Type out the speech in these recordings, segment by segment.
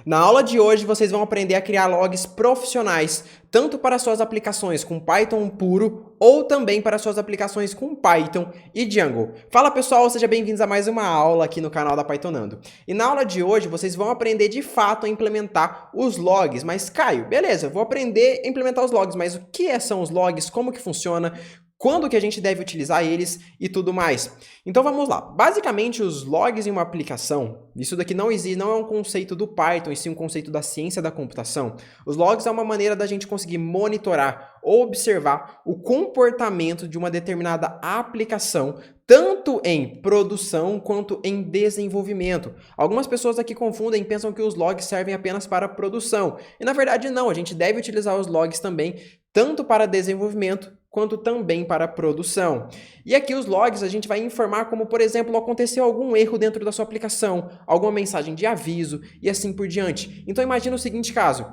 Na aula de hoje, vocês vão aprender a criar logs profissionais, tanto para suas aplicações com Python puro, ou também para suas aplicações com Python e Django. Fala pessoal, sejam bem-vindos a mais uma aula aqui no canal da Pythonando. E na aula de hoje, vocês vão aprender de fato a implementar os logs. Mas Caio, beleza, eu vou aprender a implementar os logs, mas o que são os logs, como que funciona, quando que a gente deve utilizar eles e tudo mais. Então vamos lá. Basicamente, os logs em uma aplicação, isso daqui não existe, não é um conceito do Python, e sim um conceito da ciência da computação. Os logs é uma maneira da gente conseguir monitorar ou observar o comportamento de uma determinada aplicação, tanto em produção quanto em desenvolvimento. Algumas pessoas aqui confundem e pensam que os logs servem apenas para produção. E na verdade não, a gente deve utilizar os logs também, tanto para desenvolvimento quanto também para a produção. E aqui os logs a gente vai informar como, por exemplo, aconteceu algum erro dentro da sua aplicação, alguma mensagem de aviso e assim por diante. Então imagina o seguinte caso,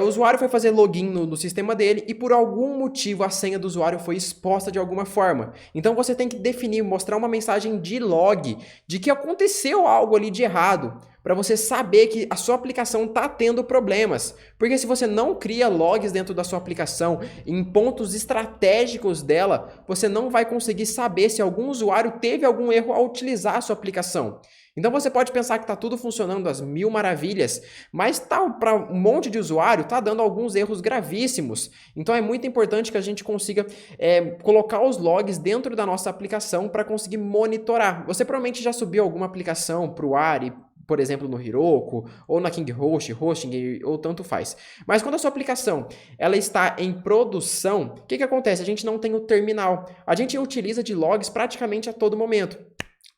o usuário foi fazer login no sistema dele e por algum motivo a senha do usuário foi exposta de alguma forma. Então você tem que definir, mostrar uma mensagem de log, de que aconteceu algo ali de errado, para você saber que a sua aplicação está tendo problemas. Porque se você não cria logs dentro da sua aplicação, em pontos estratégicos dela, você não vai conseguir saber se algum usuário teve algum erro ao utilizar a sua aplicação. Então você pode pensar que está tudo funcionando às mil maravilhas, mas para um monte de usuário está dando alguns erros gravíssimos. Então é muito importante que a gente consiga colocar os logs dentro da nossa aplicação para conseguir monitorar. Você provavelmente já subiu alguma aplicação para o ar e, por exemplo, no Heroku, ou na KingHost, Hosting, ou tanto faz. Mas quando a sua aplicação ela está em produção, o que acontece? A gente não tem o terminal. A gente utiliza de logs praticamente a todo momento.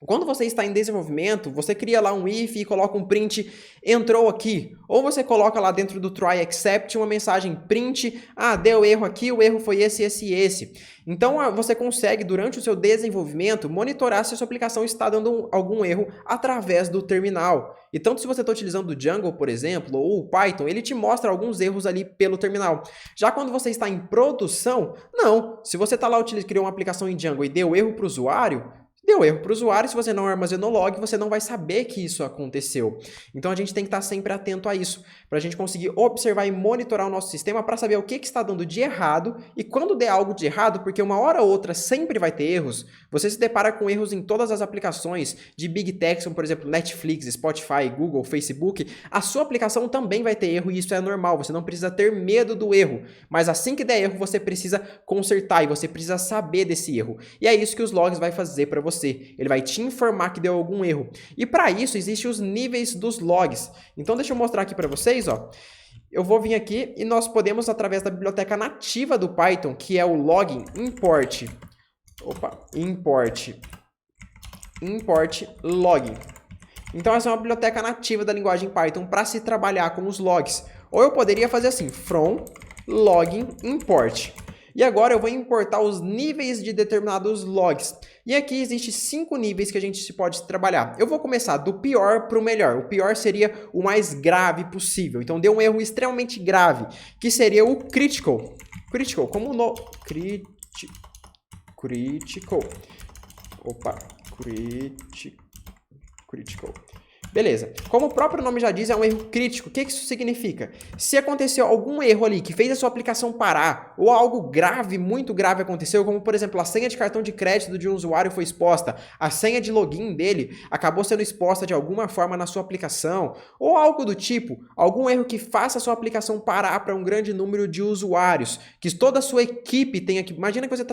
Quando você está em desenvolvimento, você cria lá um if e coloca um print, entrou aqui. Ou você coloca lá dentro do try except uma mensagem print, deu erro aqui, o erro foi esse, esse e esse. Então você consegue, durante o seu desenvolvimento, monitorar se a sua aplicação está dando algum erro através do terminal. E tanto se você está utilizando o Django, por exemplo, ou o Python, ele te mostra alguns erros ali pelo terminal. Já quando você está em produção, não. Se você está lá, criou uma aplicação em Django e deu erro para o usuário, deu erro para o usuário, se você não armazenou log, você não vai saber que isso aconteceu. Então a gente tem que estar sempre atento a isso, para a gente conseguir observar e monitorar o nosso sistema para saber o que está dando de errado e quando der algo de errado, porque uma hora ou outra sempre vai ter erros, você se depara com erros em todas as aplicações de Big Tech, como por exemplo Netflix, Spotify, Google, Facebook, a sua aplicação também vai ter erro e isso é normal, você não precisa ter medo do erro, mas assim que der erro você precisa consertar e você precisa saber desse erro. E é isso que os logs vai fazer para você. Ele vai te informar que deu algum erro. E para isso, existem os níveis dos logs. Então, deixa eu mostrar aqui para vocês, ó. Eu vou vir aqui e nós podemos, através da biblioteca nativa do Python, que é o login import login. Então, essa é uma biblioteca nativa da linguagem Python para se trabalhar com os logs. Ou eu poderia fazer assim, from login import. E agora eu vou importar os níveis de determinados logs. E aqui existem 5 níveis que a gente pode trabalhar. Eu vou começar do pior para o melhor. O pior seria o mais grave possível. Então deu um erro extremamente grave, que seria o critical. Critical, como no... Critical. Critical. Beleza. Como o próprio nome já diz, é um erro crítico. O que isso significa? Se aconteceu algum erro ali que fez a sua aplicação parar, ou algo grave, muito grave aconteceu, como por exemplo, a senha de cartão de crédito de um usuário foi exposta, a senha de login dele acabou sendo exposta de alguma forma na sua aplicação, ou algo do tipo, algum erro que faça a sua aplicação parar para um grande número de usuários, que toda a sua equipe tenha que... Imagina que você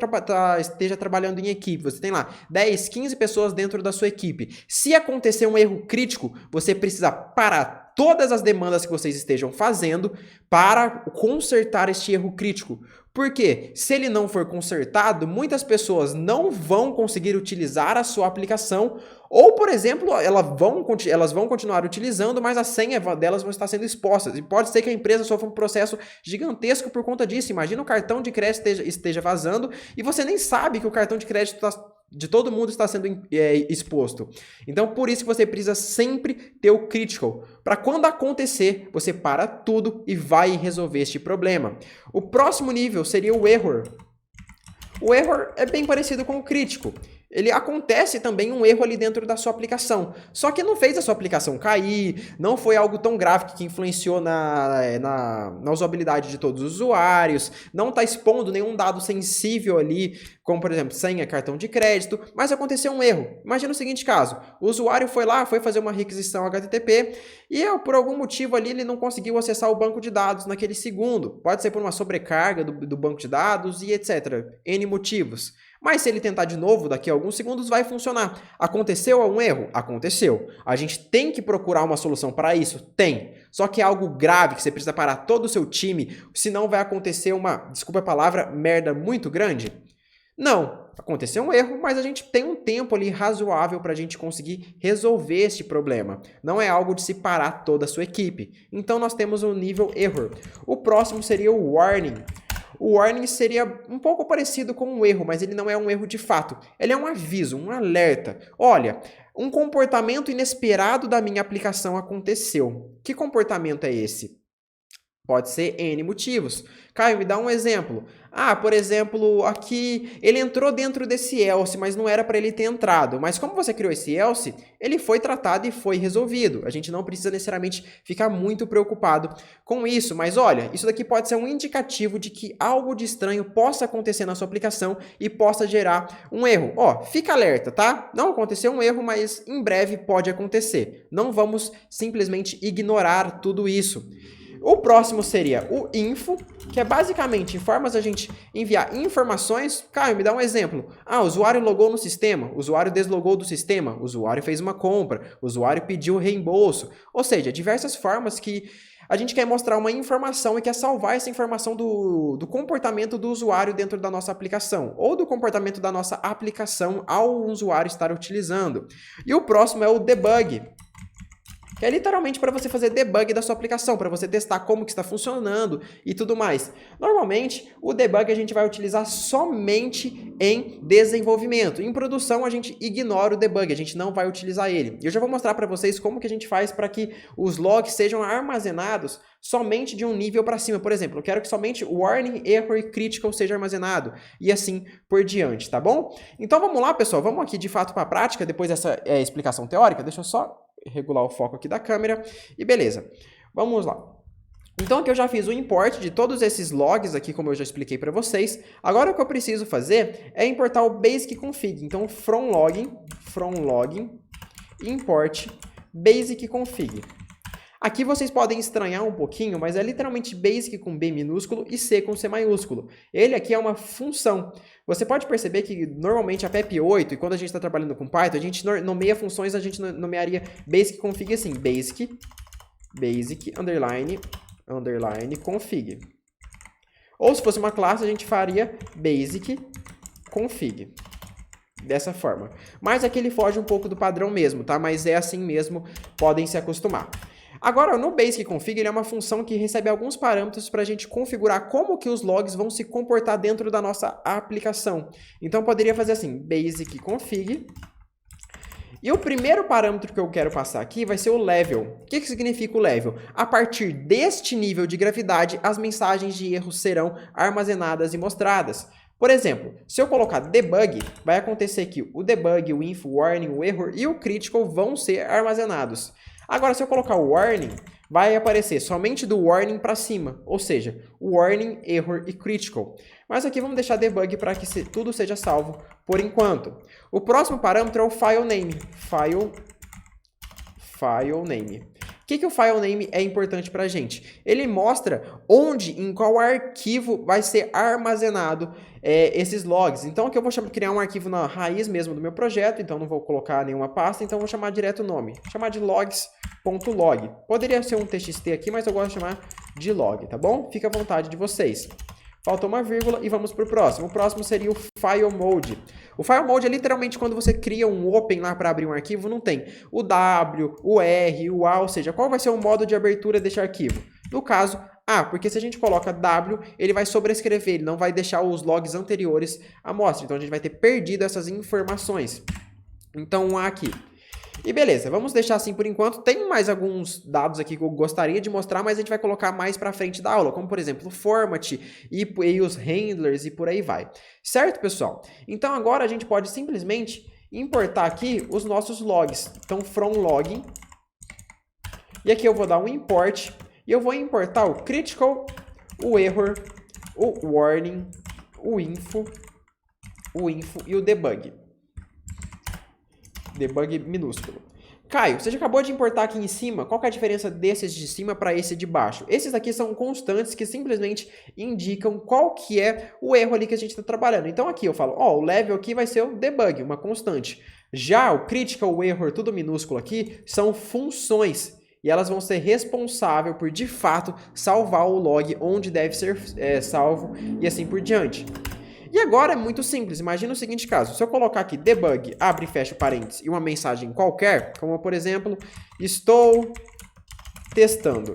esteja trabalhando em equipe, você tem lá 10, 15 pessoas dentro da sua equipe. Se acontecer um erro crítico, você precisa parar todas as demandas que vocês estejam fazendo para consertar este erro crítico. Porque se ele não for consertado, muitas pessoas não vão conseguir utilizar a sua aplicação ou, por exemplo, elas vão continuar utilizando, mas a senha delas vão estar sendo expostas. E pode ser que a empresa sofra um processo gigantesco por conta disso. Imagina o cartão de crédito esteja vazando e você nem sabe que o cartão de crédito de todo mundo está sendo exposto. Então, por isso que você precisa sempre ter o critical. Para quando acontecer, você para tudo e vai resolver este problema. O próximo nível seria o error. O error é bem parecido com o crítico. ele acontece também um erro ali dentro da sua aplicação. Só que não fez a sua aplicação cair, não foi algo tão grave que influenciou na usabilidade de todos os usuários, não está expondo nenhum dado sensível ali, como por exemplo, senha, cartão de crédito, mas aconteceu um erro. Imagina o seguinte caso, o usuário foi lá, foi fazer uma requisição HTTP e por algum motivo ali ele não conseguiu acessar o banco de dados naquele segundo. Pode ser por uma sobrecarga do banco de dados e etc. N motivos. Mas se ele tentar de novo, daqui a alguns segundos vai funcionar. Aconteceu um erro? Aconteceu. A gente tem que procurar uma solução para isso? Tem. Só que é algo grave que você precisa parar todo o seu time, senão vai acontecer uma, desculpa a palavra, merda muito grande? Não. Aconteceu um erro, mas a gente tem um tempo ali razoável para a gente conseguir resolver este problema. Não é algo de se parar toda a sua equipe. Então nós temos o nível error. O próximo seria o warning. O warning seria um pouco parecido com um erro, mas ele não é um erro de fato. Ele é um aviso, um alerta. Olha, um comportamento inesperado da minha aplicação aconteceu. Que comportamento é esse? Pode ser N motivos. Caio, me dá um exemplo. Por exemplo, aqui ele entrou dentro desse else, mas não era para ele ter entrado. Mas como você criou esse else, ele foi tratado e foi resolvido. A gente não precisa necessariamente ficar muito preocupado com isso. Mas olha, isso daqui pode ser um indicativo de que algo de estranho possa acontecer na sua aplicação e possa gerar um erro. Fica alerta, tá? Não aconteceu um erro, mas em breve pode acontecer. Não vamos simplesmente ignorar tudo isso. O próximo seria o info, que é basicamente formas a gente enviar informações. Caio, me dá um exemplo. O usuário logou no sistema, o usuário deslogou do sistema, o usuário fez uma compra, o usuário pediu reembolso. Ou seja, diversas formas que a gente quer mostrar uma informação e quer salvar essa informação do comportamento do usuário dentro da nossa aplicação, ou do comportamento da nossa aplicação ao usuário estar utilizando. E o próximo é o debug, que é literalmente para você fazer debug da sua aplicação, para você testar como que está funcionando e tudo mais. Normalmente, o debug a gente vai utilizar somente em desenvolvimento. Em produção, a gente ignora o debug, a gente não vai utilizar ele. E eu já vou mostrar para vocês como que a gente faz para que os logs sejam armazenados somente de um nível para cima. Por exemplo, eu quero que somente o warning, error e critical seja armazenado, e assim por diante, tá bom? Então vamos lá, pessoal, vamos aqui de fato para a prática, depois dessa explicação teórica. Deixa eu só regular o foco aqui da câmera e beleza, vamos lá. Então aqui eu já fiz o import de todos esses logs aqui, como eu já expliquei para vocês. Agora o que eu preciso fazer é importar o basic config. Então from login import basic config. Aqui vocês podem estranhar um pouquinho, mas é literalmente basic com B minúsculo e C com C maiúsculo. Ele aqui é uma função. Você pode perceber que normalmente a PEP8, e quando a gente está trabalhando com Python, a gente nomeia funções, a gente nomearia basic config assim, basic underline config. Ou se fosse uma classe, a gente faria basic config. Dessa forma. Mas aqui ele foge um pouco do padrão mesmo, tá? Mas é assim mesmo, podem se acostumar. Agora, no basic config, ele é uma função que recebe alguns parâmetros para a gente configurar como que os logs vão se comportar dentro da nossa aplicação. Então, poderia fazer assim, basic config. E o primeiro parâmetro que eu quero passar aqui vai ser o level. O que significa o level? A partir deste nível de gravidade, as mensagens de erro serão armazenadas e mostradas. Por exemplo, se eu colocar debug, vai acontecer que o debug, o info, o warning, o error e o critical vão ser armazenados. Agora, se eu colocar o warning, vai aparecer somente do warning para cima, ou seja, o warning, error e critical. Mas aqui vamos deixar debug para que tudo seja salvo por enquanto. O próximo parâmetro é o file name. File name. O que o file name é importante para a gente? Ele mostra onde, em qual arquivo vai ser armazenado esses logs. Então aqui eu vou criar um arquivo na raiz mesmo do meu projeto, então não vou colocar nenhuma pasta, então vou chamar direto o nome. Vou chamar de logs.log. Poderia ser um txt aqui, mas eu gosto de chamar de log, tá bom? Fica à vontade de vocês. Faltou uma vírgula e vamos para o próximo. O próximo seria o file mode. O file mode é literalmente quando você cria um open lá para abrir um arquivo, não tem o W, o R, o A, ou seja, qual vai ser o modo de abertura deste arquivo? No caso, A, porque se a gente coloca W, ele vai sobrescrever, ele não vai deixar os logs anteriores à mostra. Então a gente vai ter perdido essas informações. Então, A aqui. E beleza, vamos deixar assim por enquanto. Tem mais alguns dados aqui que eu gostaria de mostrar, mas a gente vai colocar mais pra frente da aula, como por exemplo o format e os handlers e por aí vai. Certo, pessoal? Então agora a gente pode simplesmente importar aqui os nossos logs. Então from log, e aqui eu vou dar um import, e eu vou importar o critical, o error, o warning, o info e o debug. Debug minúsculo. Caio, você já acabou de importar aqui em cima, qual que é a diferença desses de cima para esse de baixo? Esses aqui são constantes que simplesmente indicam qual que é o erro ali que a gente está trabalhando. Então aqui eu falo, ó, o level aqui vai ser o debug, uma constante. Já o critical, o error, tudo minúsculo aqui, são funções. E elas vão ser responsáveis por, de fato, salvar o log onde deve ser salvo e assim por diante. E agora é muito simples, imagina o seguinte caso, se eu colocar aqui debug, abre e fecha parênteses, e uma mensagem qualquer, como por exemplo, estou testando.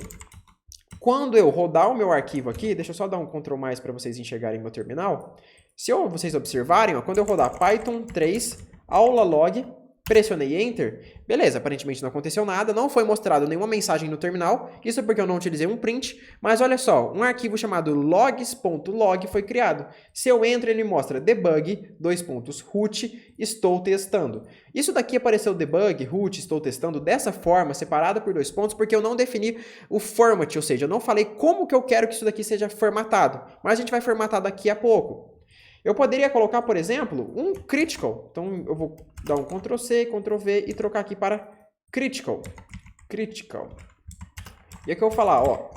Quando eu rodar o meu arquivo aqui, deixa eu só dar um Ctrl+ para vocês enxergarem meu terminal, se vocês observarem, ó, quando eu rodar Python 3, aula log, pressionei Enter, beleza, aparentemente não aconteceu nada, não foi mostrado nenhuma mensagem no terminal, isso porque eu não utilizei um print, mas olha só, um arquivo chamado logs.log foi criado. Se eu entro, ele mostra debug, root, estou testando. Isso daqui apareceu debug, root, estou testando, dessa forma, separado por 2 pontos, porque eu não defini o format, ou seja, eu não falei como que eu quero que isso daqui seja formatado, mas a gente vai formatar daqui a pouco. Eu poderia colocar, por exemplo, um critical. Então, eu vou dar um Ctrl+C, Ctrl+V e trocar aqui para critical. Critical. E aqui eu vou falar, ó,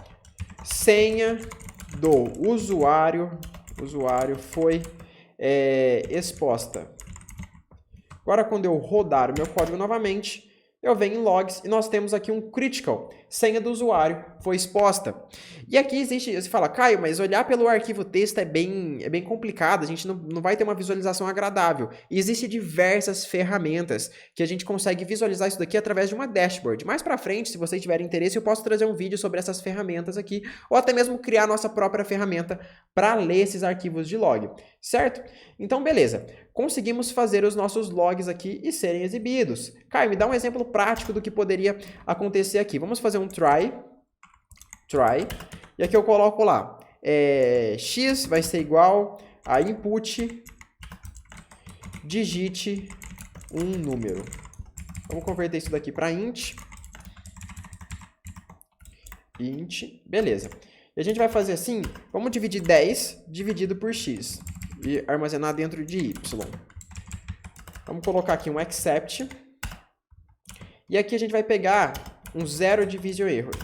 senha do usuário foi exposta. Agora, quando eu rodar o meu código novamente, eu venho em logs e nós temos aqui um critical, senha do usuário foi exposta. E aqui existe, você fala, Caio, mas olhar pelo arquivo texto é bem complicado, a gente não vai ter uma visualização agradável. E existem diversas ferramentas que a gente consegue visualizar isso daqui através de uma dashboard. Mais pra frente, se vocês tiverem interesse, eu posso trazer um vídeo sobre essas ferramentas aqui, ou até mesmo criar a nossa própria ferramenta para ler esses arquivos de log, certo? Então, beleza. Conseguimos fazer os nossos logs aqui e serem exibidos. Caio, me dá um exemplo prático do que poderia acontecer aqui. Vamos fazer um try, e aqui eu coloco lá, x vai ser igual a input, digite um número. Vamos converter isso daqui para int, beleza. E a gente vai fazer assim, vamos dividir 10 dividido por x. E armazenar dentro de y. Vamos colocar aqui um except. E aqui a gente vai pegar um zero division error.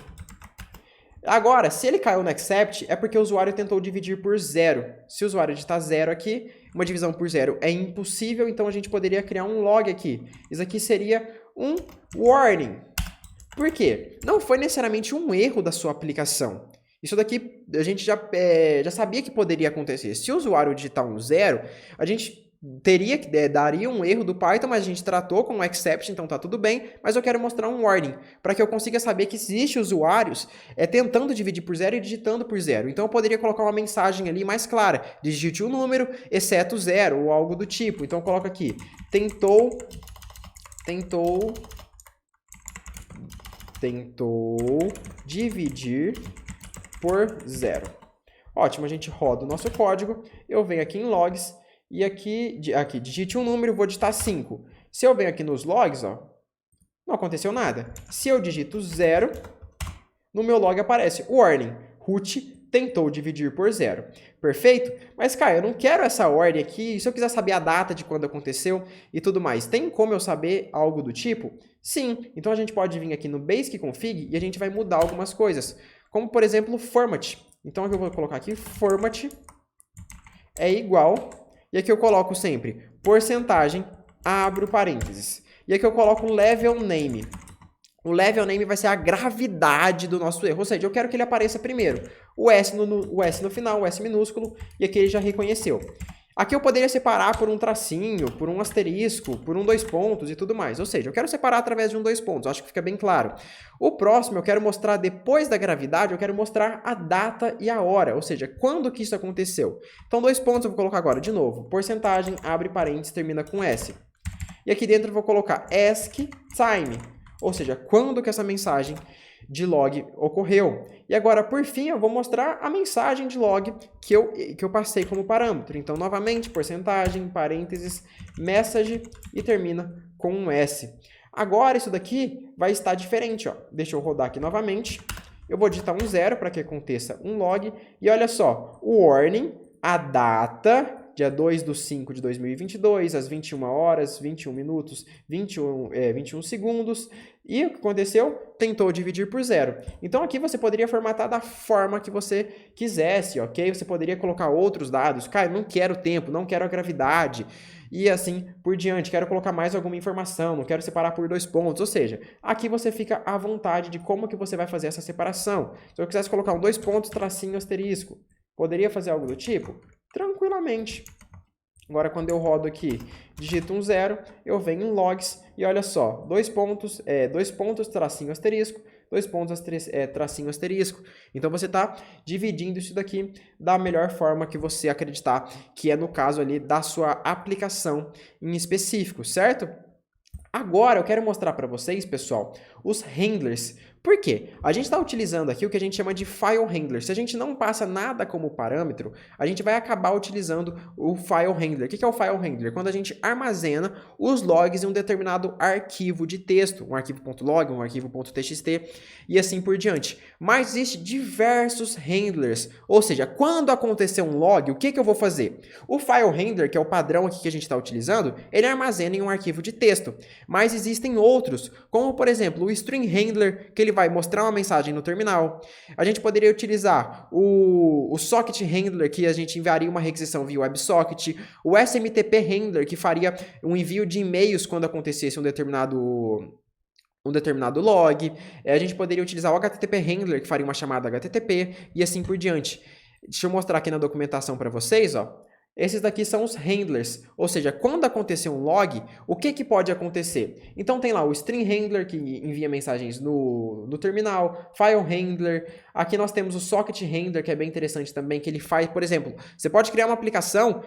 Agora, se ele caiu no except, é porque o usuário tentou dividir por zero. Se o usuário digitar zero aqui, uma divisão por zero é impossível, então a gente poderia criar um log aqui. Isso aqui seria um warning. Por quê? Não foi necessariamente um erro da sua aplicação. Isso daqui a gente já sabia que poderia acontecer. Se o usuário digitar um zero, a gente daria um erro do Python, mas a gente tratou com um exception, então tá tudo bem. Mas eu quero mostrar um warning, para que eu consiga saber que existem usuários tentando dividir por zero e digitando por zero. Então eu poderia colocar uma mensagem ali mais clara. Digite um número, exceto zero, ou algo do tipo. Então eu coloco aqui, tentou dividir por zero. Ótimo, a gente roda o nosso código, eu venho aqui em logs, e aqui digite um número, vou digitar 5. Se eu venho aqui nos logs, ó, não aconteceu nada. Se eu digito 0, no meu log aparece warning, root tentou dividir por 0. Perfeito? Mas, cara, eu não quero essa ordem aqui, se eu quiser saber a data de quando aconteceu e tudo mais, tem como eu saber algo do tipo? Sim, então a gente pode vir aqui no basic config e a gente vai mudar algumas coisas. Como, por exemplo, format. Então, aqui eu vou colocar aqui, format é igual, e aqui eu coloco sempre porcentagem, abro parênteses. E aqui eu coloco level name. O level name vai ser a gravidade do nosso erro, ou seja, eu quero que ele apareça primeiro. O S no final, o S minúsculo, e aqui ele já reconheceu. Aqui eu poderia separar por um tracinho, por um asterisco, por um 2 pontos e tudo mais. Ou seja, eu quero separar através de um 2 pontos, acho que fica bem claro. O próximo eu quero mostrar depois da gravidade, eu quero mostrar a data e a hora, ou seja, quando que isso aconteceu. Então 2 pontos eu vou colocar agora de novo, porcentagem, abre parênteses, termina com S. E aqui dentro eu vou colocar ask time, ou seja, quando que essa mensagem de log ocorreu. E agora, por fim, eu vou mostrar a mensagem de log que eu passei como parâmetro. Então, novamente, porcentagem, parênteses, message e termina com um S. Agora, isso daqui vai estar diferente. Ó. Deixa eu rodar aqui novamente. Eu vou digitar um 0 para que aconteça um log. E olha só, o warning, a data, dia 2/5/2022, às 21 horas, 21 minutos, 21 segundos. E o que aconteceu? Tentou dividir por 0. Então aqui você poderia formatar da forma que você quisesse, ok? Você poderia colocar outros dados. Cara, não quero tempo, não quero a gravidade. E assim por diante. Quero colocar mais alguma informação, não quero separar por 2 pontos. Ou seja, aqui você fica à vontade de como que você vai fazer essa separação. Se eu quisesse colocar um 2 pontos, tracinho, asterisco, poderia fazer algo do tipo? Tranquilamente. Agora, quando eu rodo aqui, digito um 0, eu venho em logs e olha só, 2 pontos, tracinho, asterisco, 2 pontos, tracinho, asterisco. Então, você está dividindo isso daqui da melhor forma que você acreditar, que é no caso ali da sua aplicação em específico, certo? Agora, eu quero mostrar para vocês, pessoal, os handlers. Por quê? A gente está utilizando aqui o que a gente chama de file handler. Se a gente não passa nada como parâmetro, a gente vai acabar utilizando o file handler. O que é o file handler? Quando a gente armazena os logs em um determinado arquivo de texto, um arquivo.log, um arquivo.txt e assim por diante. Mas existem diversos handlers, ou seja, quando acontecer um log, o que eu vou fazer? O file handler, que é o padrão aqui que a gente está utilizando, ele armazena em um arquivo de texto. Mas existem outros, como por exemplo o string handler, que ele vai mostrar uma mensagem no terminal. A gente poderia utilizar o socket handler, que a gente enviaria uma requisição via WebSocket, o SMTP handler, que faria um envio de e-mails quando acontecesse um determinado log. A gente poderia utilizar o HTTP handler, que faria uma chamada HTTP, e assim por diante. Deixa eu mostrar aqui na documentação para vocês, ó. Esses daqui são os handlers, ou seja, quando acontecer um log, o que pode acontecer? Então tem lá o string handler, que envia mensagens no terminal, file handler, aqui nós temos o socket handler, que é bem interessante também, que ele faz, por exemplo, você pode criar uma aplicação,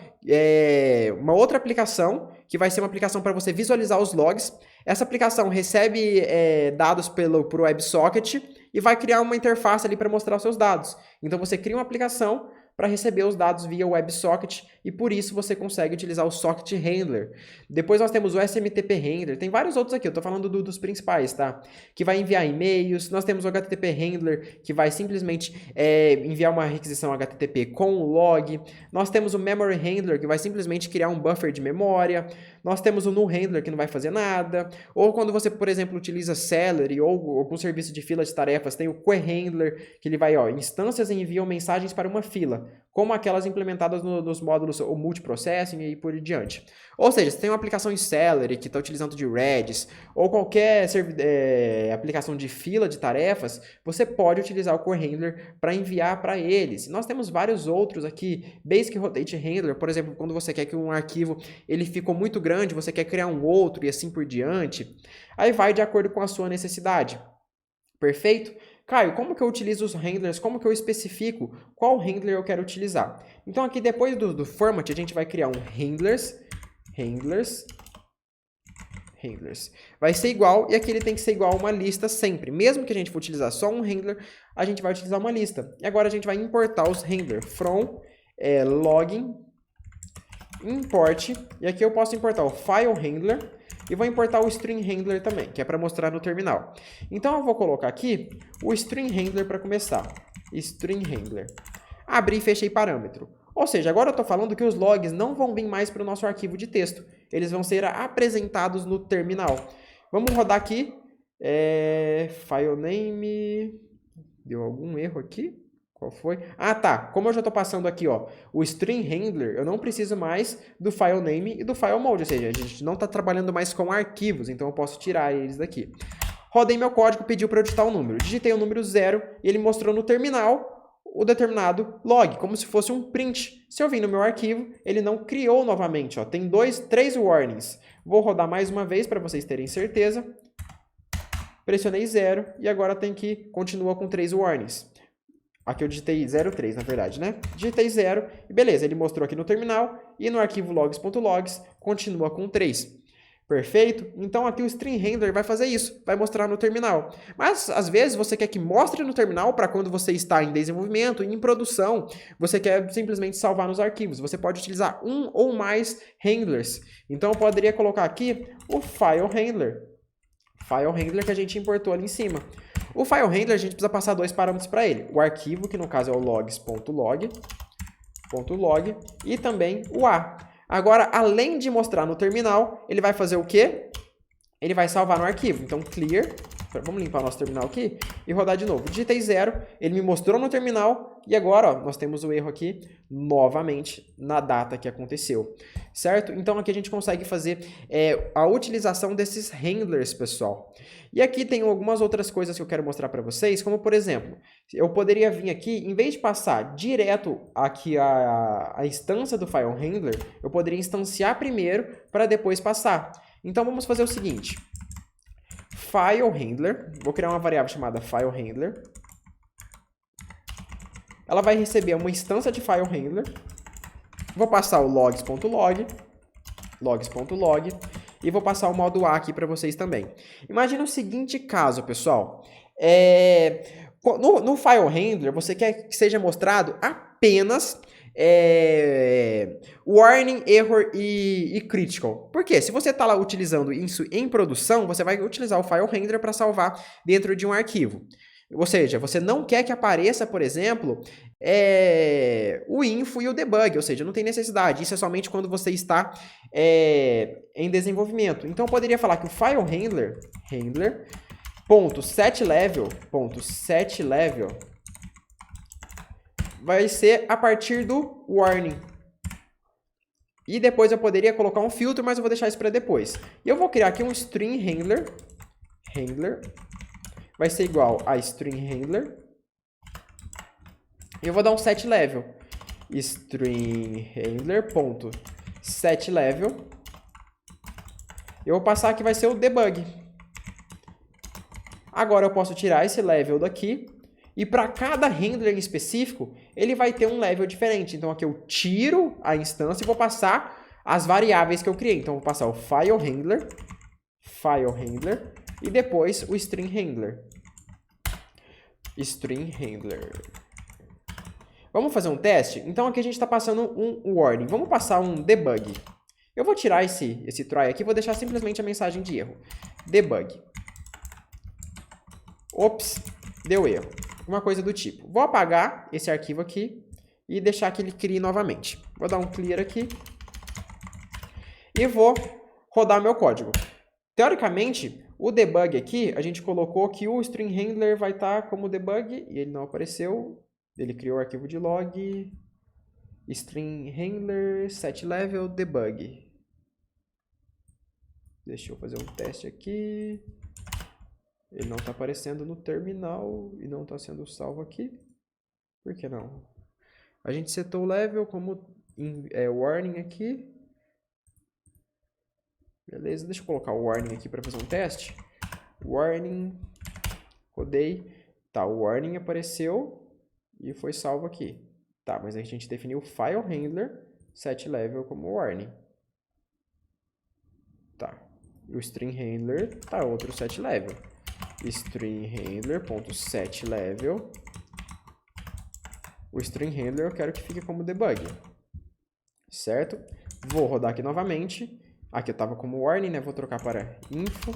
uma outra aplicação, que vai ser uma aplicação para você visualizar os logs. Essa aplicação recebe dados por WebSocket e vai criar uma interface ali para mostrar os seus dados. Então você cria uma aplicação para receber os dados via WebSocket e por isso você consegue utilizar o Socket Handler. Depois nós temos o SMTP Handler, tem vários outros aqui, eu estou falando dos principais, tá? Que vai enviar e-mails, nós temos o HTTP Handler, que vai simplesmente enviar uma requisição HTTP com o log, nós temos o Memory Handler, que vai simplesmente criar um buffer de memória, nós temos o Null Handler, que não vai fazer nada, ou quando você, por exemplo, utiliza Celery ou algum serviço de fila de tarefas, tem o Queue Handler, que ele vai, instâncias enviam mensagens para uma fila, como aquelas implementadas nos módulos o multiprocessing e por diante. Ou seja, se tem uma aplicação em Celery que está utilizando de Redis, ou qualquer aplicação de fila de tarefas, você pode utilizar o Core Handler para enviar para eles. Nós temos vários outros aqui, Basic Rotate Handler, por exemplo, quando você quer que um arquivo ele ficou muito grande, você quer criar um outro e assim por diante. Aí vai de acordo com a sua necessidade. Perfeito? Caio, como que eu utilizo os handlers? Como que eu especifico qual handler eu quero utilizar? Então aqui depois do format a gente vai criar um handlers. Vai ser igual e aqui ele tem que ser igual a uma lista sempre. Mesmo que a gente for utilizar só um handler, a gente vai utilizar uma lista. E agora a gente vai importar os handlers from login import. E aqui eu posso importar o file handler. E vou importar o string handler também, que é para mostrar no terminal. Então eu vou colocar aqui o string handler para começar. String handler. Abri e fechei parâmetro. Ou seja, agora eu estou falando que os logs não vão vir mais para o nosso arquivo de texto. Eles vão ser apresentados no terminal. Vamos rodar aqui. File name. Deu algum erro aqui? Qual foi? Ah, tá. Como eu já estou passando aqui, o string handler, eu não preciso mais do file name e do file mode, ou seja, a gente não está trabalhando mais com arquivos, então eu posso tirar eles daqui. Rodei meu código, pediu para eu digitar o número. Digitei o número 0 e ele mostrou no terminal o determinado log, como se fosse um print. Se eu vim no meu arquivo, ele não criou novamente. Tem 3 warnings. Vou rodar mais uma vez para vocês terem certeza. Pressionei 0 e agora tem que continua com 3 warnings. Aqui eu digitei 03, na verdade, né? Digitei 0 e beleza, ele mostrou aqui no terminal e no arquivo logs.logs continua com 3. Perfeito? Então aqui o string handler vai fazer isso, vai mostrar no terminal. Mas às vezes você quer que mostre no terminal para quando você está em desenvolvimento, em produção, você quer simplesmente salvar nos arquivos. Você pode utilizar um ou mais handlers. Então eu poderia colocar aqui o file handler. File handler que a gente importou ali em cima. O file handler a gente precisa passar dois parâmetros para ele. O arquivo, que no caso é o logs.log, e também o A. Agora, além de mostrar no terminal, ele vai fazer o quê? Ele vai salvar no arquivo. Então, clear. Vamos limpar o nosso terminal aqui e rodar de novo. Digitei 0, ele me mostrou no terminal e agora ó, nós temos o erro aqui novamente na data que aconteceu, certo? Então aqui a gente consegue fazer a utilização desses handlers, pessoal. E aqui tem algumas outras coisas que eu quero mostrar para vocês, como por exemplo, eu poderia vir aqui, em vez de passar direto aqui a instância do file handler, eu poderia instanciar primeiro para depois passar. Então vamos fazer o seguinte. File handler, vou criar uma variável chamada file handler. Ela vai receber uma instância de file handler. Vou passar o logs.log, e vou passar o modo A aqui para vocês também. Imagina o seguinte caso, pessoal. No file handler, você quer que seja mostrado apenas warning, error e critical. Por quê? Se você está lá utilizando isso em produção, você vai utilizar o file handler para salvar dentro de um arquivo. Ou seja, você não quer que apareça, por exemplo, o info e o debug, ou seja, não tem necessidade. Isso é somente quando você está em desenvolvimento. Então, eu poderia falar que o file handler.setLevel vai ser a partir do warning. E depois eu poderia colocar um filtro, mas eu vou deixar isso para depois. E eu vou criar aqui um string handler vai ser igual a string handler. E eu vou dar um setLevel. String handler.setLevel. Eu vou passar que vai ser o debug. Agora eu posso tirar esse level daqui. E para cada handler em específico, ele vai ter um level diferente. Então aqui eu tiro a instância e vou passar as variáveis que eu criei. Então eu vou passar o file handler, e depois o string handler. Vamos fazer um teste? Então aqui a gente está passando um warning. Vamos passar um debug. Eu vou tirar esse try aqui e vou deixar simplesmente a mensagem de erro. Debug. Ops, deu erro. Uma coisa do tipo. Vou apagar esse arquivo aqui e deixar que ele crie novamente. Vou dar um clear aqui. E vou rodar meu código. Teoricamente, o debug aqui, a gente colocou que o string handler vai estar como debug e ele não apareceu. Ele criou o arquivo de log, string handler, setLevel, debug. Deixa eu fazer um teste aqui. Ele não está aparecendo no terminal e não está sendo salvo aqui. Por que não? A gente setou o level como warning aqui. Beleza, deixa eu colocar o warning aqui para fazer um teste. Warning, rodei. Tá, o warning apareceu e foi salvo aqui. Tá, mas a gente definiu o file handler setLevel como warning. Tá, e o string handler tá outro setLevel. String handler.setLevel. O string handler eu quero que fique como debug. Certo? Vou rodar aqui novamente. Aqui eu estava como warning, né? Vou trocar para info.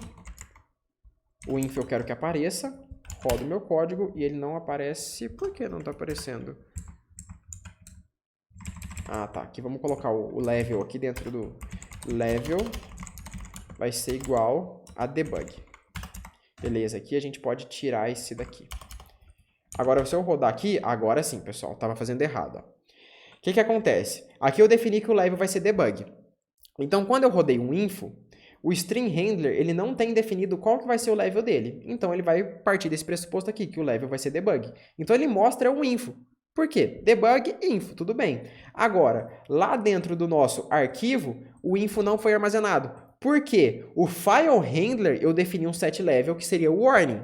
O info eu quero que apareça. Rodo meu código e ele não aparece. Por que não está aparecendo? Ah, tá. Aqui vamos colocar o level aqui dentro do level. Vai ser igual a debug. Beleza, aqui a gente pode tirar esse daqui. Agora, se eu rodar aqui, agora sim, pessoal, estava fazendo errado. O que acontece? Aqui eu defini que o level vai ser debug. Então, quando eu rodei um info, o string handler ele não tem definido qual que vai ser o level dele. Então, ele vai partir desse pressuposto aqui, que o level vai ser debug. Então, ele mostra o info. Por quê? Debug e info, tudo bem. Agora, lá dentro do nosso arquivo, o info não foi armazenado. Por quê? O file handler eu defini um setLevel que seria o warning.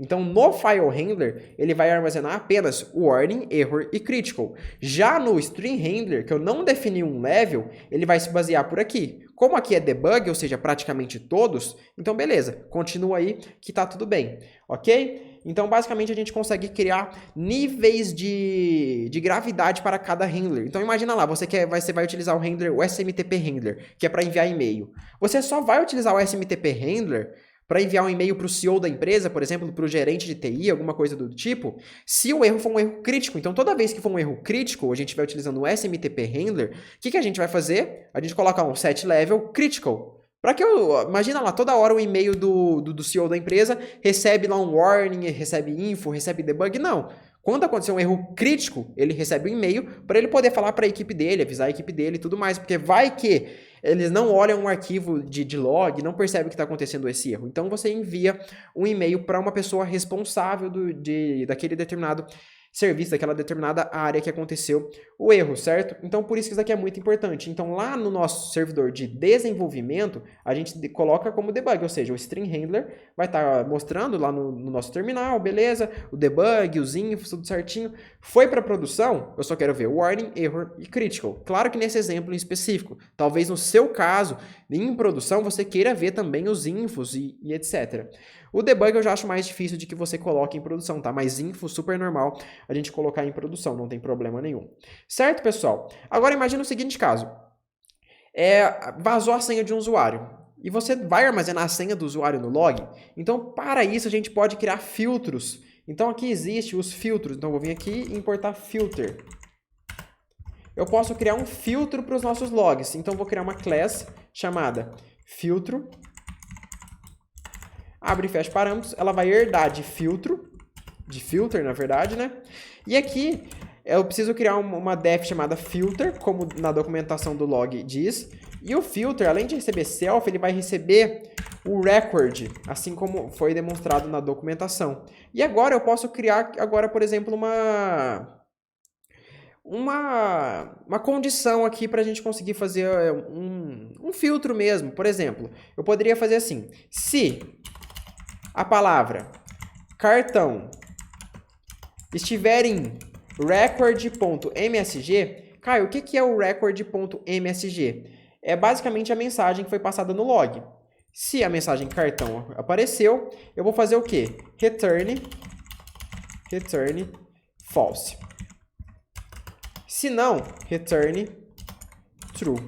Então, no file handler, ele vai armazenar apenas warning, error e critical. Já no string handler, que eu não defini um level, ele vai se basear por aqui. Como aqui é debug, ou seja, praticamente todos, então beleza, continua aí que tá tudo bem, ok? Então, basicamente, a gente consegue criar níveis de gravidade para cada handler. Então, imagina lá, você vai utilizar o handler, o SMTP handler, que é para enviar e-mail. Você só vai utilizar o SMTP handler para enviar um e-mail para o CEO da empresa, por exemplo, para o gerente de TI, alguma coisa do tipo, se o erro for um erro crítico. Então, toda vez que for um erro crítico, a gente vai utilizando o SMTP handler, o que a gente vai fazer? A gente coloca um set level critical. Para que imagina lá, toda hora o e-mail do CEO da empresa recebe lá um warning, recebe info, recebe debug. Não. Quando acontecer um erro crítico, ele recebe um e-mail para ele poder falar para a equipe dele, avisar a equipe dele e tudo mais, porque vai que eles não olham um arquivo de log, não percebem que está acontecendo esse erro. Então, você envia um e-mail para uma pessoa responsável daquele determinado serviço, daquela determinada área que aconteceu o erro, certo? Então, por isso que isso aqui é muito importante. Então, lá no nosso servidor de desenvolvimento, a gente coloca como debug, ou seja, o string handler vai estar mostrando lá no nosso terminal, beleza? O debug, os infos, tudo certinho. Foi para produção, eu só quero ver warning, error e critical. Claro que nesse exemplo em específico, talvez no seu caso, em produção, você queira ver também os infos e etc. O debug eu já acho mais difícil de que você coloque em produção, tá? Mas info, super normal a gente colocar em produção, não tem problema nenhum. Certo, pessoal? Agora imagina o seguinte caso. Vazou a senha de um usuário. E você vai armazenar a senha do usuário no log. Então, para isso, a gente pode criar filtros. Então, aqui existem os filtros. Então, eu vou vir aqui e importar filter. Eu posso criar um filtro para os nossos logs. Então, eu vou criar uma class chamada filtro. Abre e fecha parâmetros, ela vai herdar de filter, na verdade, né? E aqui eu preciso criar uma def chamada filter, como na documentação do log diz. E o filter, além de receber self, ele vai receber o record, assim como foi demonstrado na documentação. E agora eu posso criar, por exemplo, uma condição aqui para a gente conseguir fazer um filtro mesmo. Por exemplo, eu poderia fazer assim, se a palavra cartão estiver em record.msg, Caio, o que é o record.msg? É basicamente a mensagem que foi passada no log. Se a mensagem cartão apareceu, eu vou fazer o quê? Return false. Se não, return true.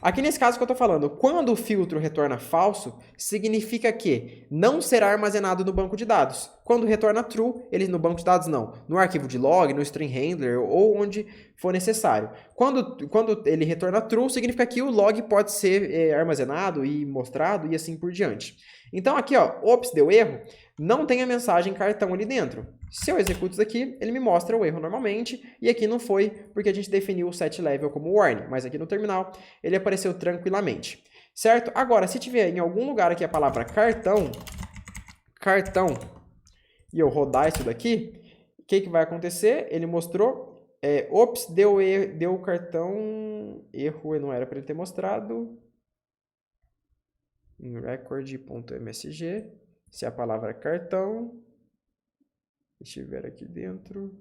Aqui nesse caso que eu estou falando, quando o filtro retorna falso, significa que não será armazenado no banco de dados. Quando retorna true, ele no banco de dados não, no arquivo de log, no string handler ou onde for necessário. Quando ele retorna true, significa que o log pode ser armazenado e mostrado e assim por diante. Então aqui, ó, ops, deu erro, não tem a mensagem cartão ali dentro. Se eu executo isso aqui, ele me mostra o erro normalmente, e aqui não foi porque a gente definiu o set level como warning, mas aqui no terminal ele apareceu tranquilamente, certo? Agora, se tiver em algum lugar aqui a palavra cartão, e eu rodar isso daqui, o que vai acontecer? Ele mostrou, ops, deu cartão, erro, não era para ele ter mostrado, em record.msg, se a palavra cartão estiver aqui dentro.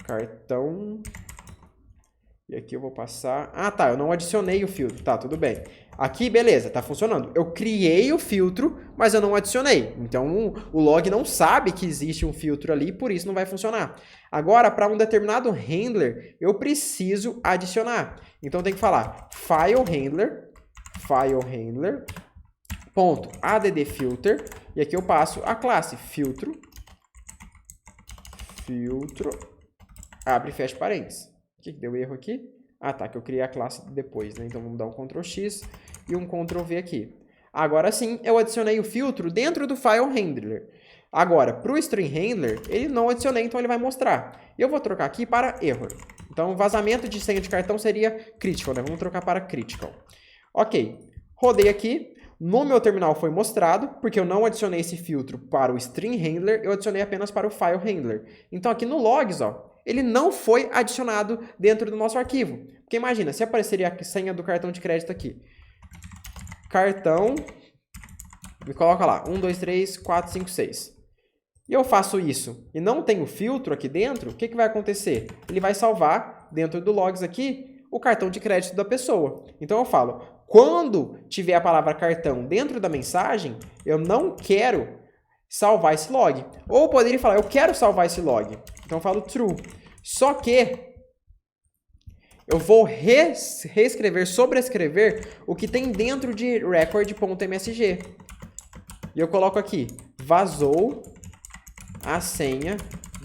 Cartão. E aqui eu vou passar... Ah, tá, eu não adicionei o filtro. Tá, tudo bem. Aqui, beleza, tá funcionando. Eu criei o filtro, mas eu não adicionei. Então, o log não sabe que existe um filtro ali, por isso não vai funcionar. Agora, para um determinado handler, eu preciso adicionar. Então, tem que falar file handler, .addFilter, e aqui eu passo a classe filtro, abre e fecha parênteses. O que deu erro aqui? Ah, tá, que eu criei a classe depois, né? Então, vamos dar um Ctrl X e um Ctrl V aqui. Agora sim, eu adicionei o filtro dentro do file handler. Agora, para o string handler, ele não adicionei, então ele vai mostrar. Eu vou trocar aqui para error. Então, vazamento de senha de cartão seria critical, né? Vamos trocar para critical. Ok, rodei aqui. No meu terminal foi mostrado, porque eu não adicionei esse filtro para o string handler, eu adicionei apenas para o file handler. Então, aqui no logs, ó, ele não foi adicionado dentro do nosso arquivo. Porque imagina, se apareceria a senha do cartão de crédito aqui. Cartão, me coloca lá, 1, 2, 3, 4, 5, 6. E eu faço isso e não tenho filtro aqui dentro, o que vai acontecer? Ele vai salvar dentro do logs aqui o cartão de crédito da pessoa. Então eu falo, quando tiver a palavra cartão dentro da mensagem, eu não quero salvar esse log. Ou poderia falar, eu quero salvar esse log. Então eu falo true. Só que eu vou reescrever, sobrescrever o que tem dentro de record.msg. E eu coloco aqui, vazou a senha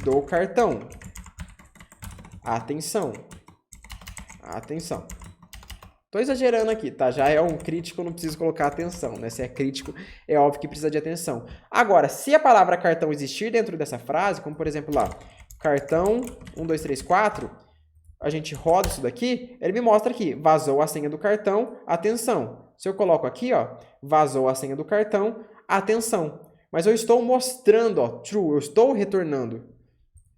do cartão. Atenção. Atenção. Tô exagerando aqui, tá? Já é um crítico, eu não preciso colocar atenção, né? Se é crítico, é óbvio que precisa de atenção. Agora, se a palavra cartão existir dentro dessa frase, como por exemplo lá, cartão 1, 2, 3, 4, a gente roda isso daqui, ele me mostra aqui, vazou a senha do cartão, atenção. Se eu coloco aqui, ó, vazou a senha do cartão, atenção. Mas eu estou mostrando, ó, true, eu estou retornando.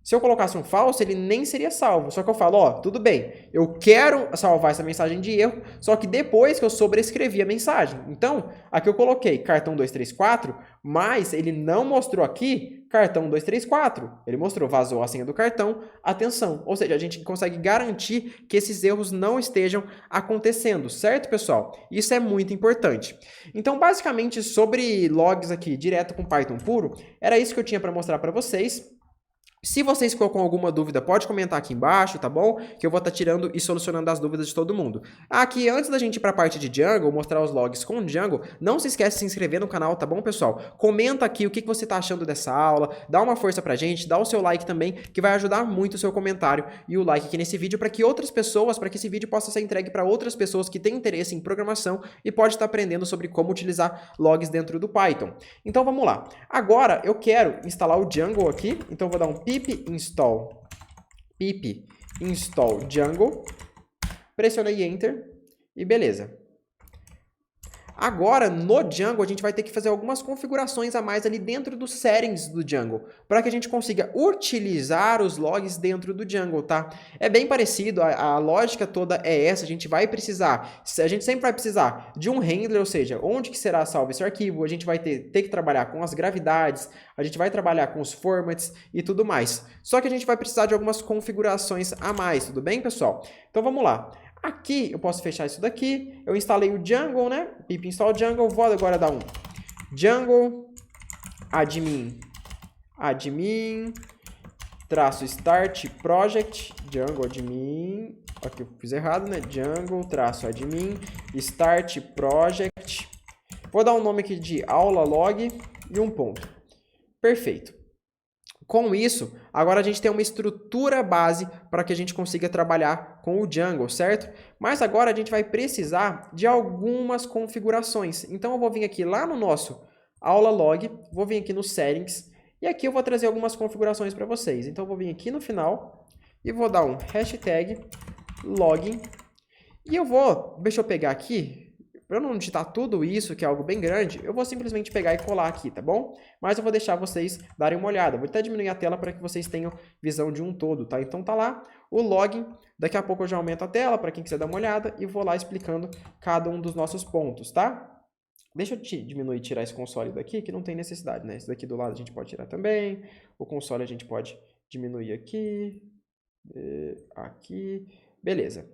Se eu colocasse um falso, ele nem seria salvo. Só que eu falo, ó, tudo bem, eu quero salvar essa mensagem de erro, só que depois que eu sobrescrevi a mensagem. Então, aqui eu coloquei cartão 234, mas ele não mostrou aqui cartão 234. Ele mostrou, vazou a senha do cartão, atenção. Ou seja, a gente consegue garantir que esses erros não estejam acontecendo, certo, pessoal? Isso é muito importante. Então, basicamente, sobre logs aqui, direto com Python puro, era isso que eu tinha para mostrar para vocês. Se vocês ficou com alguma dúvida, pode comentar aqui embaixo, tá bom? Que eu vou estar tirando e solucionando as dúvidas de todo mundo. Aqui, antes da gente ir para a parte de Django, mostrar os logs com Django, não se esquece de se inscrever no canal, tá bom, pessoal? Comenta aqui o que você está achando dessa aula, dá uma força pra gente, dá o seu like também, que vai ajudar muito o seu comentário e o like aqui nesse vídeo para que outras pessoas, para que esse vídeo possa ser entregue para outras pessoas que têm interesse em programação e pode estar aprendendo sobre como utilizar logs dentro do Python. Então, vamos lá. Agora, eu quero instalar o Django aqui, então eu vou dar um pip install Django, pressionei Enter e beleza. Agora, no Django, a gente vai ter que fazer algumas configurações a mais ali dentro dos settings do Django, para que a gente consiga utilizar os logs dentro do Django, tá? É bem parecido, a lógica toda é essa, a gente sempre vai precisar de um handler, ou seja, onde que será salvo esse arquivo, a gente vai ter que trabalhar com as gravidades, a gente vai trabalhar com os formats e tudo mais. Só que a gente vai precisar de algumas configurações a mais, tudo bem, pessoal? Então vamos lá. Aqui eu posso fechar isso daqui, eu instalei o Django, né? Pip install Django, vou agora dar um Django admin traço start project, Django admin, aqui eu fiz errado, né? Django traço admin start project, vou dar um nome aqui de aula log e um ponto. Perfeito. Com isso, agora a gente tem uma estrutura base para que a gente consiga trabalhar com o Django, certo? Mas agora a gente vai precisar de algumas configurações. Então eu vou vir aqui lá no nosso aula log, vou vir aqui no settings e aqui eu vou trazer algumas configurações para vocês. Então eu vou vir aqui no final e vou dar um hashtag login e deixa eu pegar aqui. Para eu não digitar tudo isso, que é algo bem grande, eu vou simplesmente pegar e colar aqui, tá bom? Mas eu vou deixar vocês darem uma olhada. Vou até diminuir a tela para que vocês tenham visão de um todo, tá? Então tá lá o login. Daqui a pouco eu já aumento a tela para quem quiser dar uma olhada e vou lá explicando cada um dos nossos pontos, tá? Deixa eu diminuir e tirar esse console daqui, que não tem necessidade, né? Esse daqui do lado a gente pode tirar também. O console a gente pode diminuir aqui. Aqui. Beleza.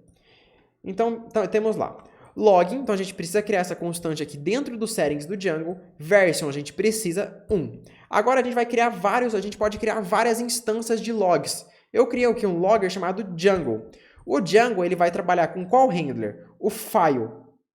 Então temos lá. Login, então a gente precisa criar essa constante aqui dentro dos settings do Django. Version, a gente precisa 1. Agora a gente vai criar a gente pode criar várias instâncias de logs. Eu criei aqui um logger chamado Django. O Django, ele vai trabalhar com qual handler? O file.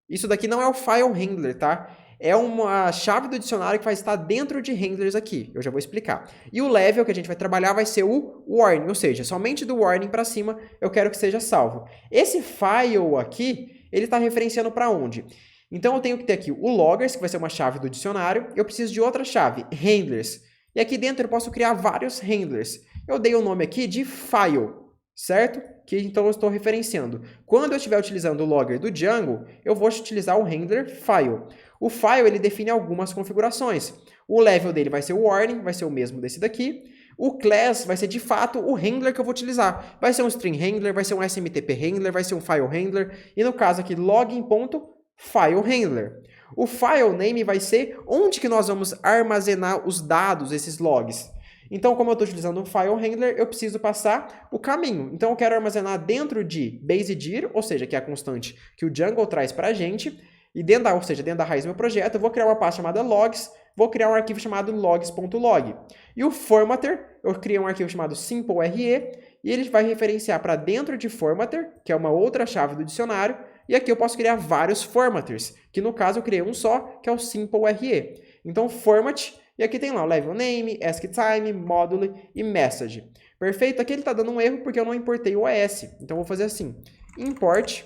Isso daqui não é o file handler, tá? É uma chave do dicionário que vai estar dentro de handlers aqui. Eu já vou explicar. E o level que a gente vai trabalhar vai ser o warning, ou seja, somente do warning para cima eu quero que seja salvo. Esse file aqui, ele está referenciando para onde? Então eu tenho que ter aqui o loggers, que vai ser uma chave do dicionário. Eu preciso de outra chave, handlers. E aqui dentro eu posso criar vários handlers. Eu dei o nome aqui de file, certo? Que então eu estou referenciando. Quando eu estiver utilizando o logger do Django, eu vou utilizar o handler file. O file ele define algumas configurações. O level dele vai ser o warning, vai ser o mesmo desse daqui. O class vai ser de fato o handler que eu vou utilizar. Vai ser um string handler, vai ser um SMTP handler, vai ser um file handler. E no caso aqui, login.filehandler. O file name vai ser onde que nós vamos armazenar os dados, esses logs. Então, como eu estou utilizando um file handler, eu preciso passar o caminho. Então, eu quero armazenar dentro de basedir, ou seja, que é a constante que o Django traz para a gente. E dentro da raiz do meu projeto, eu vou criar uma pasta chamada logs, vou criar um arquivo chamado logs.log. E o formatter, eu criei um arquivo chamado simplerE, e ele vai referenciar para dentro de formatter, que é uma outra chave do dicionário, e aqui eu posso criar vários formatters, que no caso eu criei um só, que é o simplerE. Então, format, e aqui tem lá o level name, ASCII time, module e message. Perfeito? Aqui ele está dando um erro porque eu não importei o OS. Então, eu vou fazer assim, import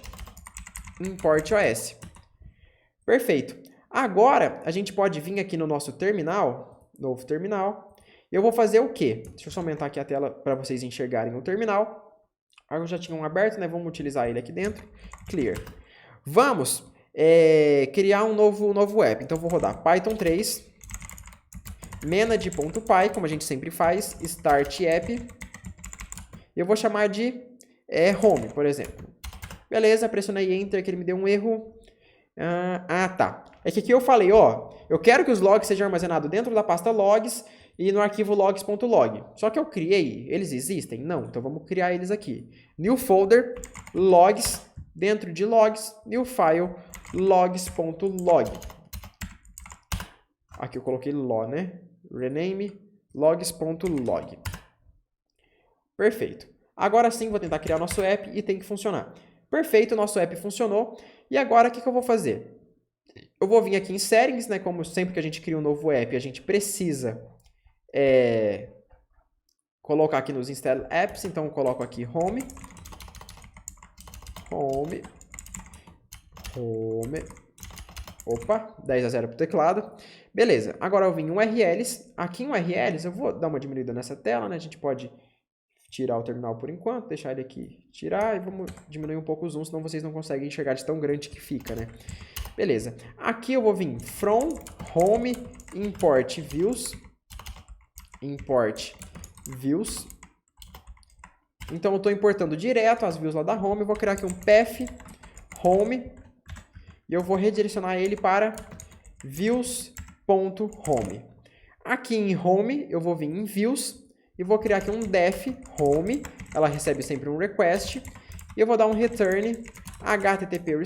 OS. Perfeito. Agora, a gente pode vir aqui no nosso terminal, novo terminal, e eu vou fazer o quê? Deixa eu só aumentar aqui a tela para vocês enxergarem o terminal. Agora eu já tinha um aberto, né? Vamos utilizar ele aqui dentro. Clear. Vamos criar um novo app. Então, eu vou rodar Python 3, manage.py, como a gente sempre faz, start app. E eu vou chamar de home, por exemplo. Beleza, pressionei Enter, que ele me deu um erro. Tá. É que aqui eu falei, ó, eu quero que os logs sejam armazenados dentro da pasta logs e no arquivo logs.log. Só que eu criei, eles existem? Não, então vamos criar eles aqui. New folder, logs, dentro de logs, new file, logs.log. Aqui eu coloquei log, né? Rename, logs.log. Perfeito. Agora sim, vou tentar criar nosso app e tem que funcionar. Perfeito, nosso app funcionou. E agora, o que eu vou fazer? Eu vou vir aqui em Settings, né? Como sempre que a gente cria um novo app, a gente precisa colocar aqui nos Install Apps. Então, eu coloco aqui Home. Opa, 10-0 para o teclado. Beleza, agora eu vim em URLs. Aqui em URLs, eu vou dar uma diminuída nessa tela, né? A gente pode tirar o terminal por enquanto, deixar ele aqui, tirar e vamos diminuir um pouco o zoom, senão vocês não conseguem enxergar de tão grande que fica, né? Beleza. Aqui eu vou vir from home import views. Então eu estou importando direto as views lá da home, eu vou criar aqui um path home e eu vou redirecionar ele para views.home. Aqui em home eu vou vir em views e vou criar aqui um def home, ela recebe sempre um request, e eu vou dar um return http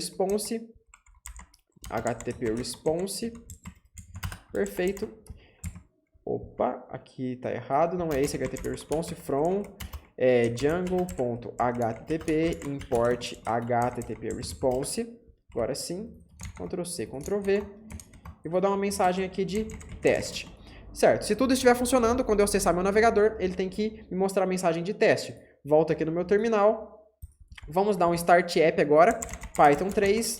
response, perfeito. Opa, aqui tá errado, não é esse http response, from django.http import http response, agora sim, Ctrl C, Ctrl V, e vou dar uma mensagem aqui de teste. Certo, se tudo estiver funcionando, quando eu acessar meu navegador, ele tem que me mostrar a mensagem de teste. Volto aqui no meu terminal, vamos dar um Start App agora, Python 3,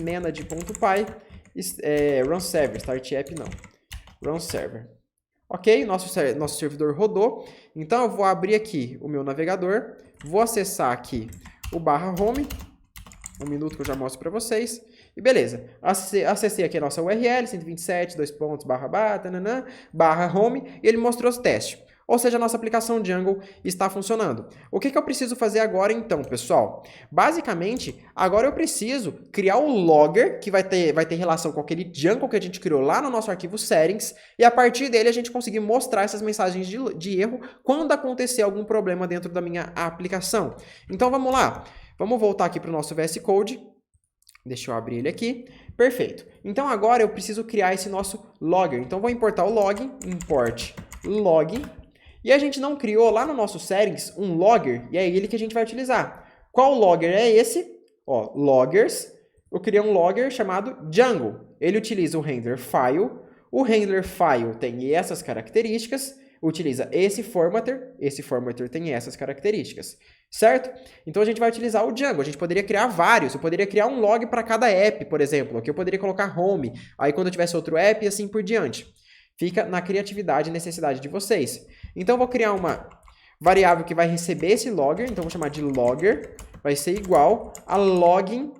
manage.py, run server, Start App não, run server. Ok, nosso servidor rodou, então eu vou abrir aqui o meu navegador, vou acessar aqui o /home, um minuto que eu já mostro para vocês. E beleza, acessei aqui a nossa URL, 127, /home, e ele mostrou os testes. Ou seja, a nossa aplicação Django está funcionando. O que eu preciso fazer agora então, pessoal? Basicamente, agora eu preciso criar um logger, que vai ter relação com aquele Django que a gente criou lá no nosso arquivo settings, e a partir dele a gente conseguir mostrar essas mensagens de erro quando acontecer algum problema dentro da minha aplicação. Então vamos lá, vamos voltar aqui para o nosso VS Code. Deixa eu abrir ele aqui. Perfeito. Então, agora eu preciso criar esse nosso logger. Então, vou importar o login, import login. E a gente não criou lá no nosso settings um logger, e é ele que a gente vai utilizar. Qual logger é esse? Ó, loggers. Eu criei um logger chamado Django. Ele utiliza o handler file. O handler file tem essas características. Utiliza esse formatter tem essas características. Certo? Então, a gente vai utilizar o Django. A gente poderia criar vários. Eu poderia criar um log para cada app, por exemplo. Aqui eu poderia colocar home. Aí, quando eu tivesse outro app, e assim por diante. Fica na criatividade e necessidade de vocês. Então, eu vou criar uma variável que vai receber esse logger. Então, eu vou chamar de logger. Vai ser igual a login.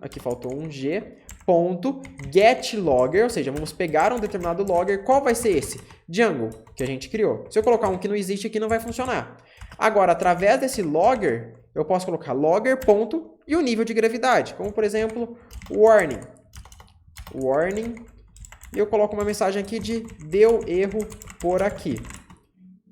Aqui faltou um G. .getLogger, ou seja, vamos pegar um determinado logger. Qual vai ser esse? Django, que a gente criou. Se eu colocar um que não existe aqui, não vai funcionar. Agora, através desse logger, eu posso colocar logger ponto e o nível de gravidade, como por exemplo, warning. Warning. E eu coloco uma mensagem aqui de deu erro por aqui.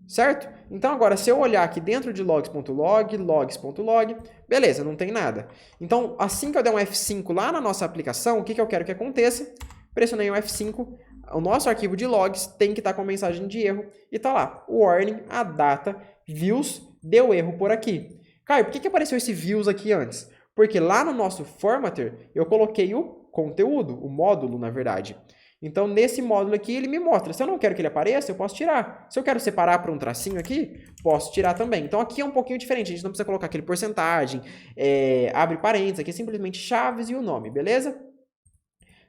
Certo? Então agora, se eu olhar aqui dentro de logs.log, logs.log, beleza, não tem nada. Então, assim que eu der um F5 lá na nossa aplicação, o que eu quero que aconteça? Pressionei um F5, o nosso arquivo de logs tem que estar com mensagem de erro e tá lá, warning, a data, views, deu erro por aqui. Caio, por que apareceu esse views aqui antes? Porque lá no nosso formatter, eu coloquei o conteúdo, o módulo, na verdade. Então, nesse módulo aqui, ele me mostra. Se eu não quero que ele apareça, eu posso tirar. Se eu quero separar para um tracinho aqui, posso tirar também. Então, aqui é um pouquinho diferente. A gente não precisa colocar aquele porcentagem, abre parênteses. Aqui é simplesmente chaves e o nome, beleza?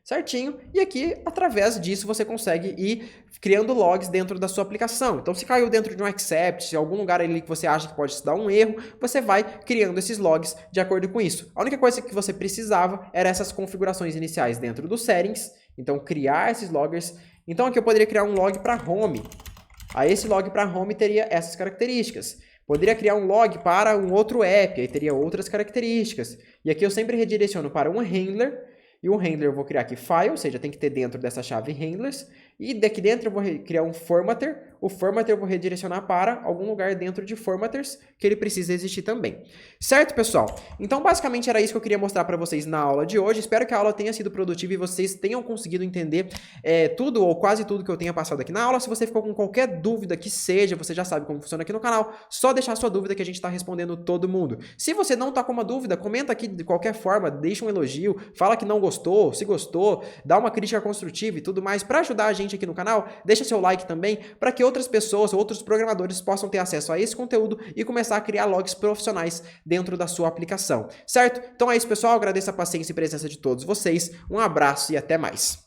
Certinho. E aqui, através disso, você consegue ir criando logs dentro da sua aplicação. Então, se caiu dentro de um except, se algum lugar ali que você acha que pode dar um erro, você vai criando esses logs de acordo com isso. A única coisa que você precisava era essas configurações iniciais dentro dos settings. Então, criar esses loggers. Então, aqui eu poderia criar um log para home. Aí, esse log para home teria essas características. Poderia criar um log para um outro app, aí teria outras características. E aqui eu sempre redireciono para um handler. E o handler eu vou criar aqui file, ou seja, tem que ter dentro dessa chave handlers. E daqui dentro eu vou criar um formatter. O formatter eu vou redirecionar para algum lugar dentro de formatters que ele precisa existir também. Certo, pessoal? Então, basicamente era isso que eu queria mostrar para vocês na aula de hoje. Espero que a aula tenha sido produtiva e vocês tenham conseguido entender tudo ou quase tudo que eu tenha passado aqui na aula. Se você ficou com qualquer dúvida que seja, você já sabe como funciona aqui no canal, só deixar sua dúvida que a gente está respondendo todo mundo. Se você não está com uma dúvida, comenta aqui de qualquer forma, deixa um elogio, fala que não gostou, se gostou, dá uma crítica construtiva e tudo mais para ajudar a gente aqui no canal. Deixa seu like também para que outras pessoas, outros programadores possam ter acesso a esse conteúdo e começar a criar logs profissionais dentro da sua aplicação, certo? Então é isso, pessoal. Agradeço a paciência e presença de todos vocês. Um abraço e até mais.